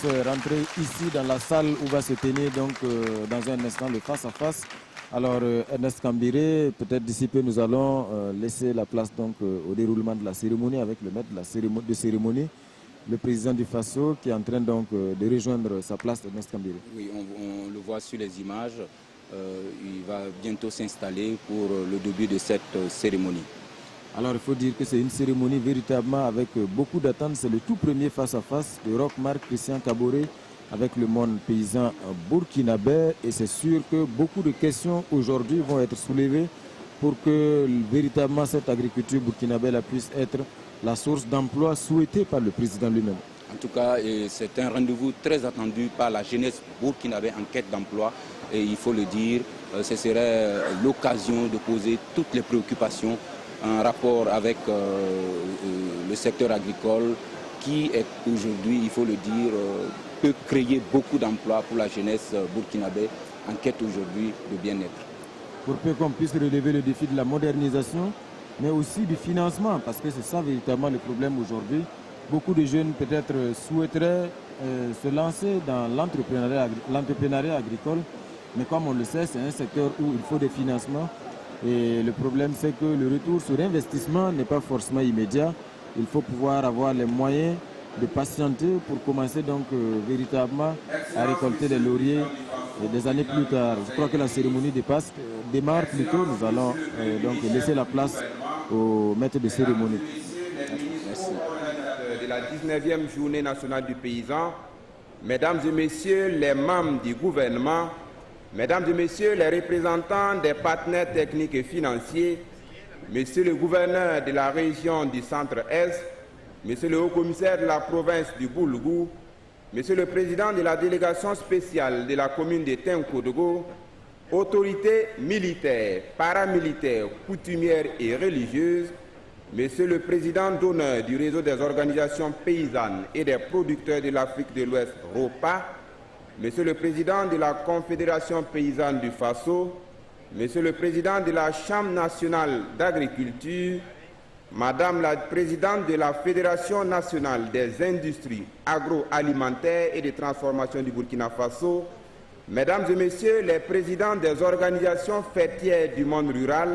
tous rentrer ici dans la salle où va se tenir donc dans un instant le face-à-face. Alors Ernest Kambiré, peut-être d'ici peu nous allons laisser la place donc au déroulement de la cérémonie avec le maître de cérémonie, le président du Faso qui est en train donc de rejoindre sa place, Ernest Kambiré. Oui, on le voit sur les images. Il va bientôt s'installer pour le début de cette cérémonie. Alors il faut dire que c'est une cérémonie véritablement avec beaucoup d'attentes. C'est le tout premier face-à-face de Roch-Marc Christian Kaboré avec le monde paysan burkinabé. Et c'est sûr que beaucoup de questions aujourd'hui vont être soulevées pour que véritablement cette agriculture burkinabé puisse être la source d'emploi souhaitée par le président lui-même. En tout cas, c'est un rendez-vous très attendu par la jeunesse burkinabé en quête d'emploi. Et il faut le dire, ce serait l'occasion de poser toutes les préoccupations en rapport avec le secteur agricole qui est aujourd'hui, il faut le dire, peut créer beaucoup d'emplois pour la jeunesse burkinabé en quête aujourd'hui de bien-être. Pour peu qu'on puisse relever le défi de la modernisation, mais aussi du financement, parce que c'est ça véritablement le problème aujourd'hui. Beaucoup de jeunes peut-être souhaiteraient se lancer dans l'entrepreneuriat agricole, mais comme on le sait, c'est un secteur où il faut des financements. Et le problème, c'est que le retour sur investissement n'est pas forcément immédiat. Il faut pouvoir avoir les moyens de patienter pour commencer donc véritablement à récolter les lauriers des années plus tard. Je crois que la cérémonie démarre plus tôt. Nous allons donc laisser la place au maître de cérémonie. Merci. De la 19e journée nationale du paysan, mesdames et messieurs les membres du gouvernement, mesdames et messieurs les représentants des partenaires techniques et financiers, monsieur le gouverneur de la région du Centre-Est, monsieur le haut-commissaire de la province du Boulgour, monsieur le président de la délégation spéciale de la commune de Tinkodogo, autorités militaires, paramilitaires, coutumières et religieuses, monsieur le président d'honneur du réseau des organisations paysannes et des producteurs de l'Afrique de l'Ouest, ROPA, monsieur le président de la Confédération paysanne du Faso, monsieur le président de la Chambre nationale d'agriculture, madame la présidente de la Fédération nationale des industries agroalimentaires et de transformation du Burkina Faso, mesdames et messieurs les présidents des organisations fêtières du monde rural,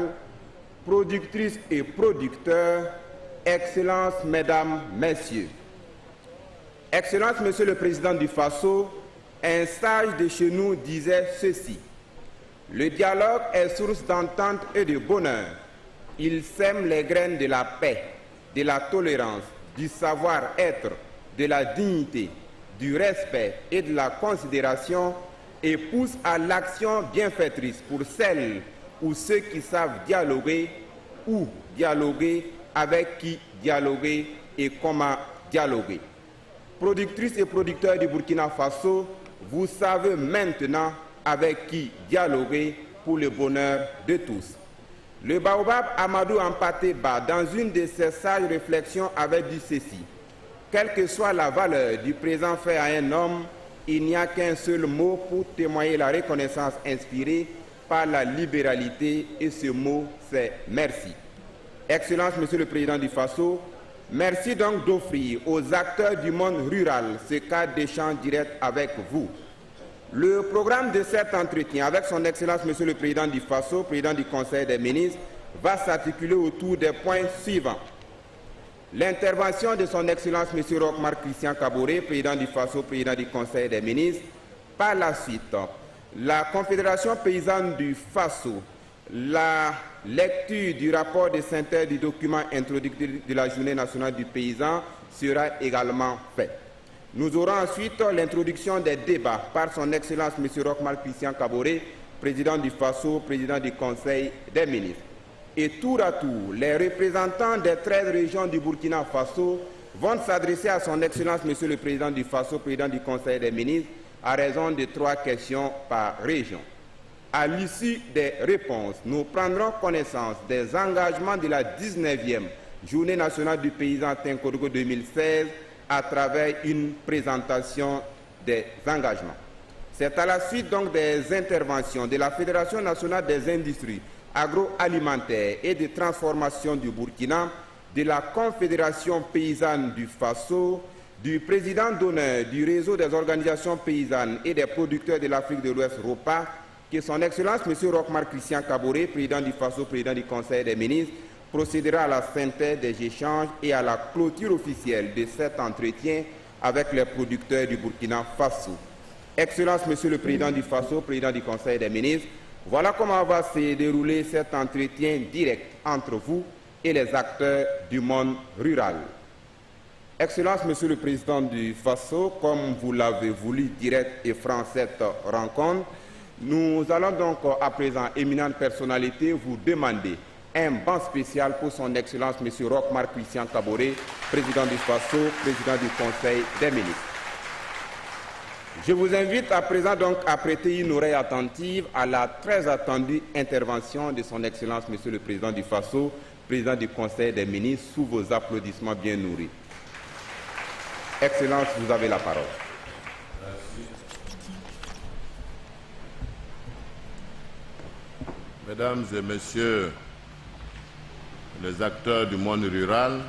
productrices et producteurs, Excellences, mesdames, messieurs. Excellences, monsieur le président du Faso, un sage de chez nous disait ceci: le dialogue est source d'entente et de bonheur. Il sème les graines de la paix, de la tolérance, du savoir-être, de la dignité, du respect et de la considération et pousse à l'action bienfaitrice pour celles ou ceux qui savent dialoguer ou dialoguer, avec qui dialoguer et comment dialoguer. Productrices et producteurs du Burkina Faso, vous savez maintenant avec qui dialoguer pour le bonheur de tous. Le baobab Amadou Hampâté Bâ, dans une de ses sages réflexions, avait dit ceci: quelle que soit la valeur du présent fait à un homme, il n'y a qu'un seul mot pour témoigner la reconnaissance inspirée par la libéralité, et ce mot, c'est merci. Excellence, monsieur le président du Faso, merci donc d'offrir aux acteurs du monde rural ce cadre d'échange direct avec vous. Le programme de cet entretien avec son Excellence, monsieur le président du Faso, président du Conseil des ministres, va s'articuler autour des points suivants. L'intervention de son Excellence, monsieur Roch-Marc Christian Kaboré, président du Faso, président du Conseil des ministres. Par la suite, la Confédération paysanne du Faso, la lecture du rapport de synthèse du document introductif de la Journée nationale du paysan sera également faite. Nous aurons ensuite l'introduction des débats par son Excellence M. Roch-Marc Christian Kaboré, président du Faso, président du Conseil des ministres. Et tour à tour, les représentants des 13 régions du Burkina Faso vont s'adresser à son Excellence M. le président du Faso, président du Conseil des ministres, à raison de 3 questions par région. À l'issue des réponses, nous prendrons connaissance des engagements de la 19e Journée nationale du paysan Tinkodogo 2016 à travers une présentation des engagements. C'est à la suite donc des interventions de la Fédération nationale des industries agroalimentaires et de transformation du Burkina, de la Confédération paysanne du Faso, du président d'honneur du réseau des organisations paysannes et des producteurs de l'Afrique de l'Ouest, ROPA, que son Excellence M. Roch-Marc Christian Kaboré, président du FASO, président du Conseil des ministres, procédera à la synthèse des échanges et à la clôture officielle de cet entretien avec les producteurs du Burkina Faso. Excellence Monsieur le Président du FASO, président du Conseil des ministres, voilà comment va se dérouler cet entretien direct entre vous et les acteurs du monde rural. Excellence Monsieur le Président du FASO, comme vous l'avez voulu direct et franc cette rencontre, nous allons donc à présent, éminente personnalité, vous demander un banc spécial pour son Excellence M. Roch-Marc Christian Kaboré, président du FASO, président du Conseil des ministres. Je vous invite à présent donc à prêter une oreille attentive à la très attendue intervention de son Excellence M. le Président du FASO, président du Conseil des ministres, sous vos applaudissements bien nourris. Excellence, vous avez la parole. Mesdames et messieurs les acteurs du monde rural,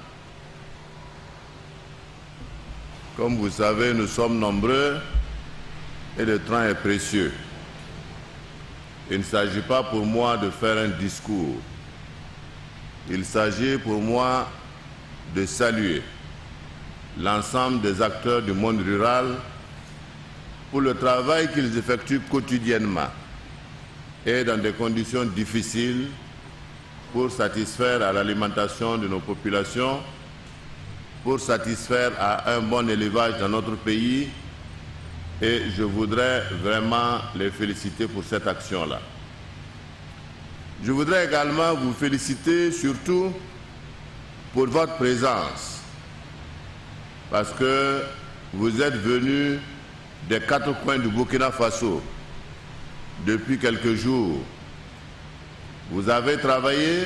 comme vous savez, nous sommes nombreux et le temps est précieux. Il ne s'agit pas pour moi de faire un discours. Il s'agit pour moi de saluer l'ensemble des acteurs du monde rural pour le travail qu'ils effectuent quotidiennement et dans des conditions difficiles pour satisfaire à l'alimentation de nos populations, pour satisfaire à un bon élevage dans notre pays, et je voudrais vraiment les féliciter pour cette action-là. Je voudrais également vous féliciter surtout pour votre présence, parce que vous êtes venus des quatre coins du Burkina Faso depuis quelques jours. Vous avez travaillé,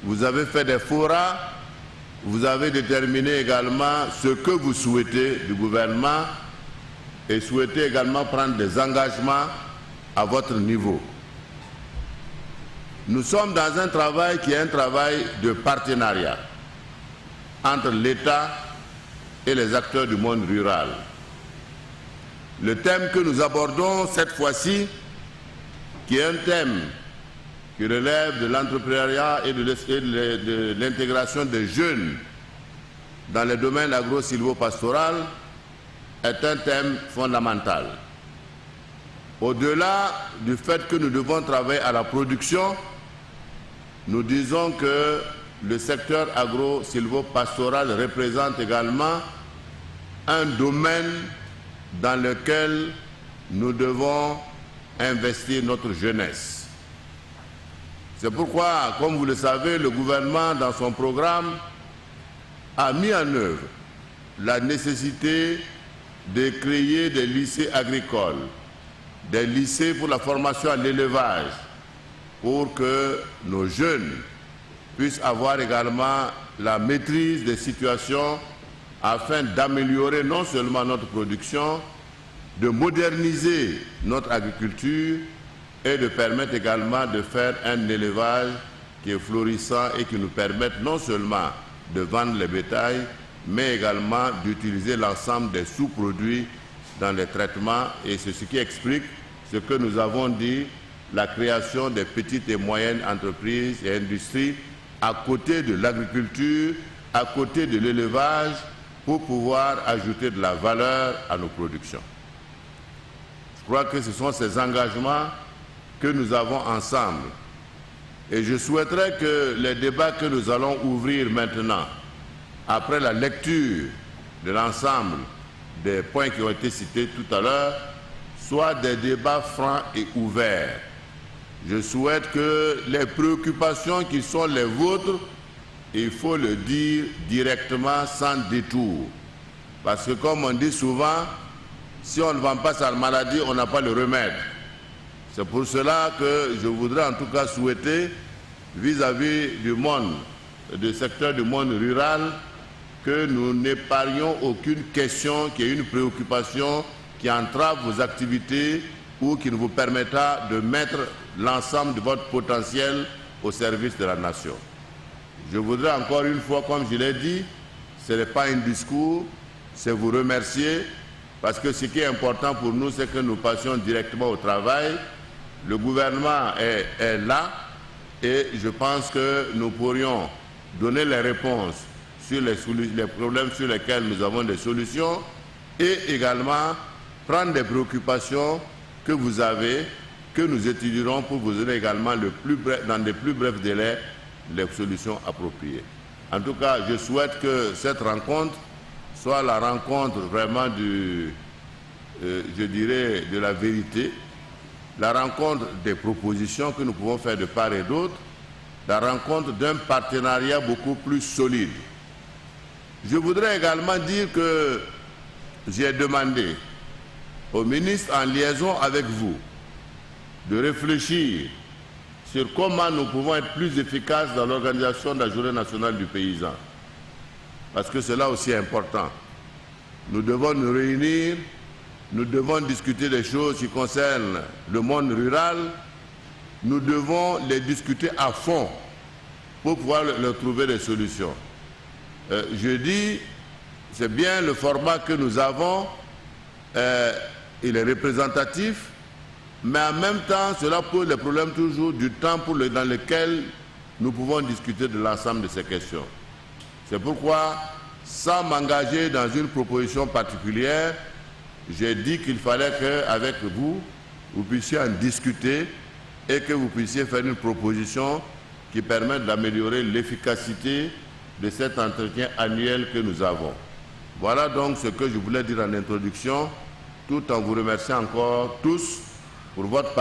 vous avez fait des forats, vous avez déterminé également ce que vous souhaitez du gouvernement et souhaitez également prendre des engagements à votre niveau. Nous sommes dans un travail qui est un travail de partenariat entre l'État et les acteurs du monde rural. Le thème que nous abordons cette fois-ci, qui est un thème qui relève de l'entrepreneuriat et de l'intégration des jeunes dans le domaine agro-silvo-pastoral, est un thème fondamental. Au-delà du fait que nous devons travailler à la production, nous disons que le secteur agro-silvo-pastoral représente également un domaine dans lequel nous devons investir notre jeunesse. C'est pourquoi, comme vous le savez, le gouvernement, dans son programme, a mis en œuvre la nécessité de créer des lycées agricoles, des lycées pour la formation à l'élevage, pour que nos jeunes puissent avoir également la maîtrise des situations afin d'améliorer non seulement notre production, de moderniser notre agriculture et de permettre également de faire un élevage qui est florissant et qui nous permette non seulement de vendre les bétails, mais également d'utiliser l'ensemble des sous-produits dans les traitements. Et c'est ce qui explique ce que nous avons dit, la création des petites et moyennes entreprises et industries à côté de l'agriculture, à côté de l'élevage, pour pouvoir ajouter de la valeur à nos productions. Je crois que ce sont ces engagements que nous avons ensemble. Et je souhaiterais que les débats que nous allons ouvrir maintenant, après la lecture de l'ensemble des points qui ont été cités tout à l'heure, soient des débats francs et ouverts. Je souhaite que les préoccupations qui sont les vôtres, il faut le dire directement sans détour. Parce que comme on dit souvent, si on ne vend pas sa maladie, on n'a pas le remède. C'est pour cela que je voudrais en tout cas souhaiter, vis-à-vis du monde, du secteur du monde rural, que nous n'épargnions aucune question qui est une préoccupation qui entrave vos activités ou qui vous permettra de mettre l'ensemble de votre potentiel au service de la nation. Je voudrais encore une fois, comme je l'ai dit, ce n'est pas un discours, c'est vous remercier, parce que ce qui est important pour nous, c'est que nous passions directement au travail. Le gouvernement est là et je pense que nous pourrions donner les réponses sur les problèmes sur lesquels nous avons des solutions et également prendre des préoccupations que vous avez, que nous étudierons pour vous donner également dans des plus brefs délais les solutions appropriées. En tout cas, je souhaite que cette rencontre soit la rencontre vraiment je dirais, de la vérité, la rencontre des propositions que nous pouvons faire de part et d'autre, la rencontre d'un partenariat beaucoup plus solide. Je voudrais également dire que j'ai demandé au ministre, en liaison avec vous, de réfléchir sur comment nous pouvons être plus efficaces dans l'organisation de la Journée nationale du paysan. Parce que c'est là aussi important. Nous devons nous réunir, nous devons discuter des choses qui concernent le monde rural, nous devons les discuter à fond pour pouvoir leur trouver des solutions. Je dis, c'est bien le format que nous avons, il est représentatif, mais en même temps, cela pose les problèmes toujours du temps dans lequel nous pouvons discuter de l'ensemble de ces questions. C'est pourquoi, sans m'engager dans une proposition particulière, j'ai dit qu'il fallait qu'avec vous, vous puissiez en discuter et que vous puissiez faire une proposition qui permette d'améliorer l'efficacité de cet entretien annuel que nous avons. Voilà donc ce que je voulais dire en introduction, tout en vous remerciant encore tous pour votre